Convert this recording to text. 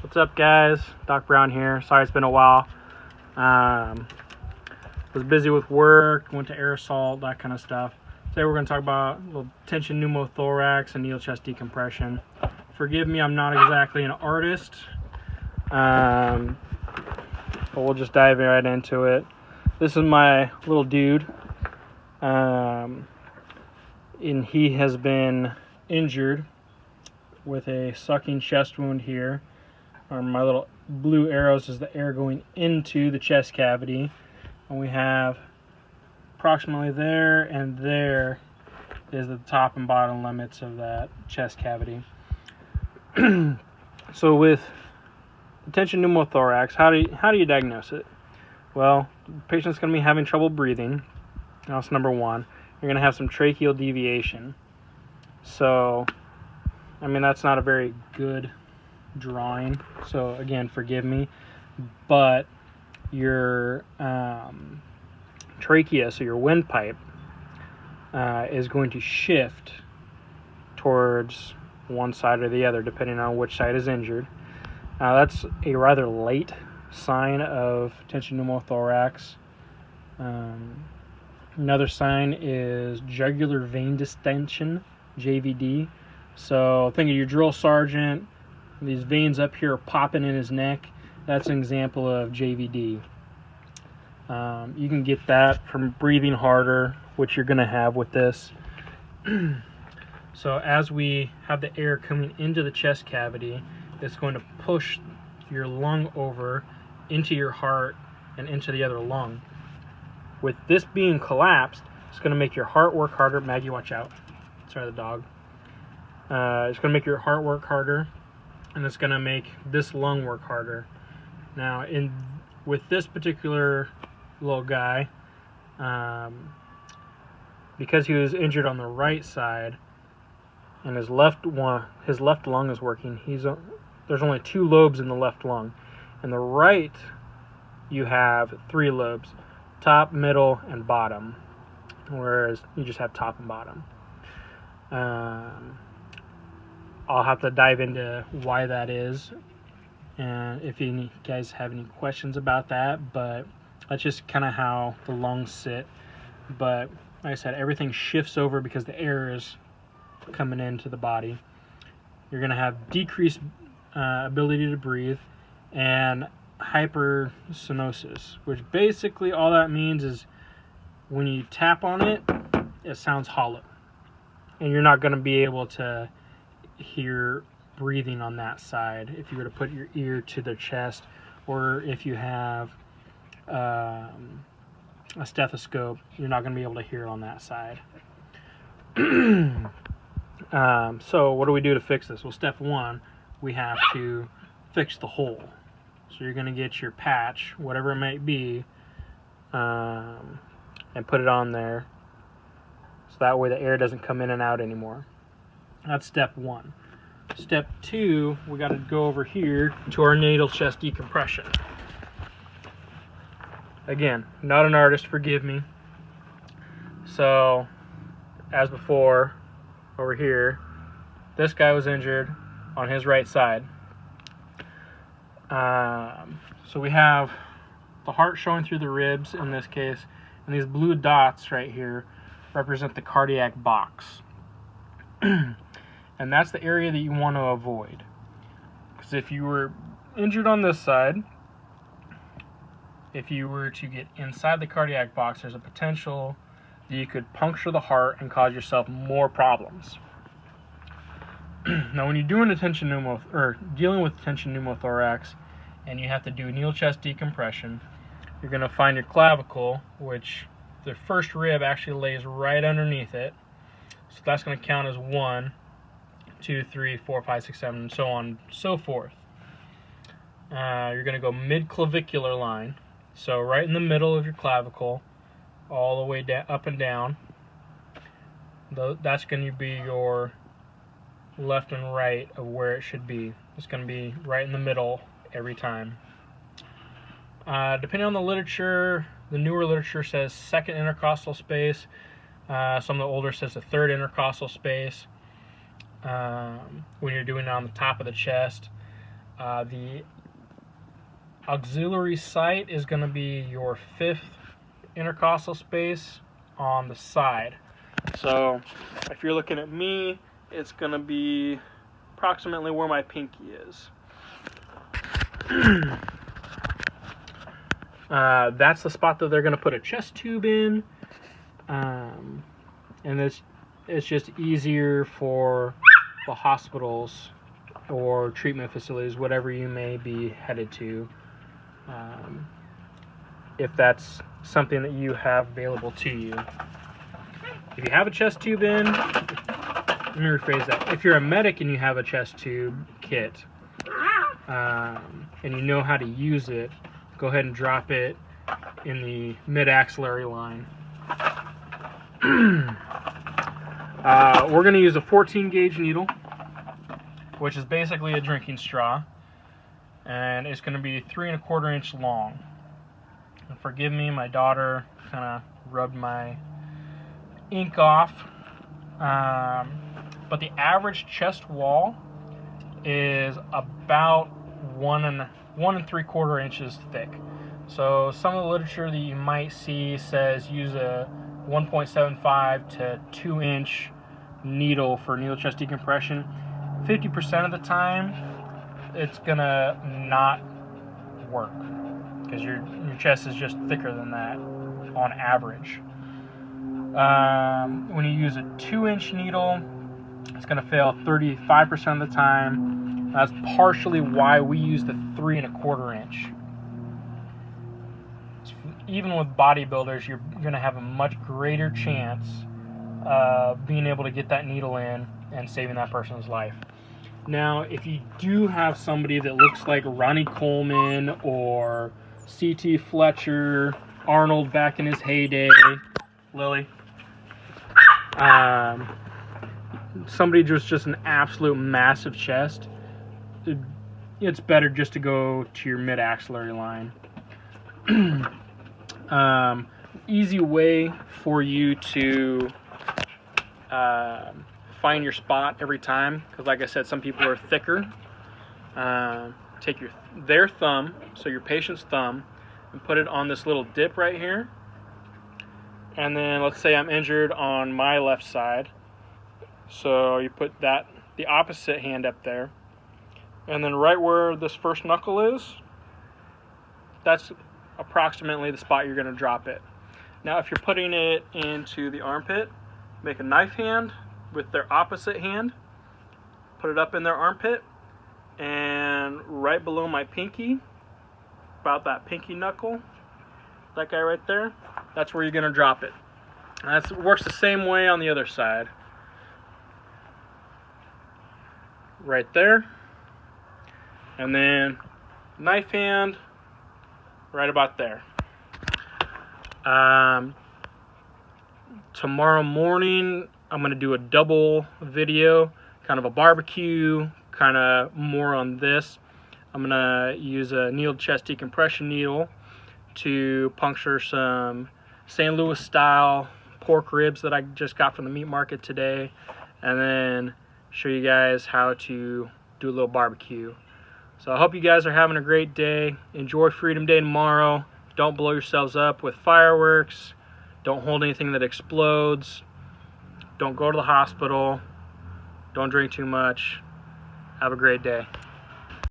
What's up, guys? Doc Brown here. Sorry it's been a while. Was busy with work, went to air assault, that kind of stuff. Today we're going to talk about a little tension pneumothorax and needle chest decompression. Forgive me, I'm not exactly an artist, but we'll just dive right into it. This is my little dude, and he has been injured with a sucking chest wound here. My little blue arrows is the air going into the chest cavity, and we have approximately there and there is the top and bottom limits of that chest cavity. So with tension pneumothorax, how do you diagnose it? Well, the patient's going to be having trouble breathing. That's number one. You're going to have some tracheal deviation. So, I mean, that's not a very good drawing, so again, forgive me, but your trachea, so your windpipe, is going to shift towards one side or the other depending on which side is injured. That's a rather late sign of tension pneumothorax. Another sign is jugular vein distension, JVD. So think of your drill sergeant. These veins up here are popping in his neck. That's an example of JVD. You can get that from breathing harder, which you're going to have with this. So as we have the air coming into the chest cavity, it's going to push your lung over into your heart and into the other lung. With this being collapsed, it's going to make your heart work harder. Maggie, watch out. Sorry, the dog. It's going to make your heart work harder, and it's going to make this lung work harder. Now, with this particular little guy, because he was injured on the right side, and his left lung is working, there's only 2 lobes in the left lung. In the right, you have 3 lobes, top, middle, and bottom, whereas you just have top and bottom. I'll have to dive into why that is, and if you guys have any questions about that, but that's just kind of how the lungs sit. But like I said, everything shifts over because the air is coming into the body. You're going to have decreased ability to breathe and hypersinosis, which basically all that means is when you tap on it, it sounds hollow, and you're not going to be able to hear breathing on that side if you were to put your ear to their chest, or if you have a stethoscope, you're not going to be able to hear on that side. So what do we do to fix this? Well, step 1, we have to fix the hole. So you're going to get your patch, whatever it might be, and put it on there, so that way the air doesn't come in and out anymore. That's step 1. Step 2, we got to go over here to our needle chest decompression. Again, not an artist, forgive me. So, as before, over here, this guy was injured on his right side. So we have the heart showing through the ribs in this case, and these blue dots right here represent the cardiac box. And that's the area that you want to avoid. Because if you were injured on this side, if you were to get inside the cardiac box, there's a potential that you could puncture the heart and cause yourself more problems. Now, when you're doing dealing with tension pneumothorax, and you have to do needle chest decompression, you're going to find your clavicle, which the first rib actually lays right underneath it. So that's going to count as 1, 2, 3, 4, 5, 6, 7, and so on and so forth. You're going to go mid-clavicular line, so right in the middle of your clavicle, all the way up and down. That's going to be your left and right of where it should be. It's going to be right in the middle every time. Depending on the literature, the newer literature says 2nd intercostal space. Some of the older says the 3rd intercostal space when you're doing it on the top of the chest. The auxiliary site is going to be your 5th intercostal space on the side. So if you're looking at me, it's going to be approximately where my pinky is. That's the spot that they're going to put a chest tube in, and it's just easier for the hospitals or treatment facilities, whatever you may be headed to, if that's something that you have available to you. If you have a chest tube in, let me rephrase that. If you're a medic and you have a chest tube kit, and you know how to use it, go ahead and drop it in the mid-axillary line. We're going to use a 14 gauge needle, which is basically a drinking straw, and it's going to be 3 1/4 inch long. And forgive me, my daughter kind of rubbed my ink off, but the average chest wall is about 1 3/4 inches thick. So some of the literature that you might see says use a 1.75 to 2 inch needle for needle chest decompression. 50% of the time, it's gonna not work because your chest is just thicker than that on average. When you use a 2-inch needle, it's gonna fail 35% of the time. That's partially why we use the 3 1/4 inch. Even with bodybuilders, you're gonna have a much greater chance of being able to get that needle in and saving that person's life. Now, if you do have somebody that looks like Ronnie Coleman or C.T. Fletcher, Arnold back in his heyday, Lily, somebody just an absolute massive chest, it's better just to go to your mid-axillary line. Easy way for you to find your spot every time, because like I said, some people are thicker. Take their thumb, so your patient's thumb, and put it on this little dip right here. And then let's say I'm injured on my left side, so you put the opposite hand up there, and then right where this first knuckle is, that's approximately the spot you're going to drop it. Now if you're putting it into the armpit, make a knife hand with their opposite hand, put it up in their armpit, and right below my pinky, about that pinky knuckle, that guy right there, that's where you're going to drop it. And that works the same way on the other side. Right there, and then knife hand right about there. Tomorrow morning I'm going to do a double video, kind of a barbecue, kind of more on this. I'm going to use a needle chest decompression needle to puncture some St. Louis style pork ribs that I just got from the meat market today, and then show you guys how to do a little barbecue. So I hope you guys are having a great day. Enjoy Freedom Day tomorrow. Don't blow yourselves up with fireworks. Don't hold anything that explodes. Don't go to the hospital. Don't drink too much. Have a great day.